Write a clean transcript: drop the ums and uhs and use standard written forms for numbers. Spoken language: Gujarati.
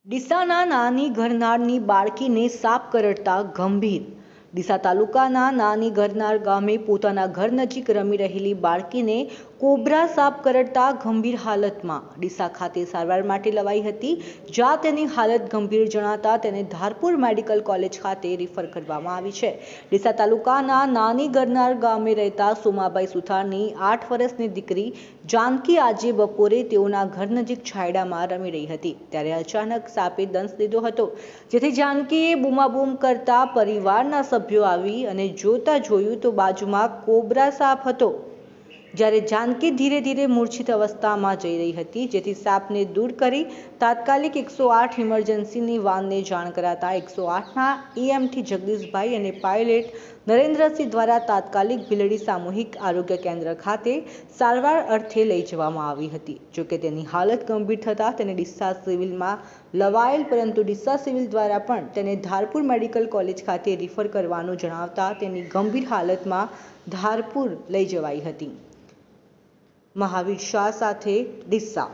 ડીસાના નાની ઘરનાળની બાળકીને સાપ કરડતા ગંભીર. ડીસા તાલુકાના નાની ઘરનાળ ગામે પોતાના ઘર નજીક રમી રહેલી બાળકીને કોબરા સાપ કરડતા ગંભીર હાલતમાં ડીસા ખાતે સારવાર માટે લવાઈ હતી, જ્યાં તેની હાલત ગંભીર જણાતા તેને ધારપુર મેડિકલ કોલેજ ખાતે રિફર કરવામાં આવી છે. ડીસા તાલુકાના નાની ઘરનાળ ગામે રહેતા સોમાભાઈ સુથારની 8 વર્ષની દીકરી જાનકી આજે બપોરે તેઓના ઘર નજીક છાયડામાં રમી રહી હતી, ત્યારે અચાનક સાપે દંશ લીધો હતો, જેથી જાનકીએ બૂમાબૂમ કરતા પરિવારના સભ્યો આવી અને જોયું તો બાજુમાં કોબરા સાપ હતો. જ્યારે જાનકી ધીરે ધીરે મૂર્છિત અવસ્થામાં જઈ રહી હતી, જેથી સાપને દૂર કરી તાત્કાલિક 108 ઇમરજન્સીની વાનને જાણ કરાતા 108ના EMT જગદીશભાઈ અને પાયલટ નરેન્દ્રસિંહ દ્વારા તાત્કાલિક ભીલડી સામૂહિક આરોગ્ય કેન્દ્ર ખાતે સારવાર અર્થે લઈ જવામાં આવી હતી. જોકે તેની હાલત ગંભીર થતાં તેને ડીસા સિવિલમાં લવાયેલ, પરંતુ ડીસા સિવિલ દ્વારા પણ તેને ધારપુર મેડિકલ કોલેજ ખાતે રિફર કરવાનું જણાવતા તેની ગંભીર હાલતમાં ધારપુર લઈ જવાઈ હતી. મહાવીર શાહ સાથે ડીસા.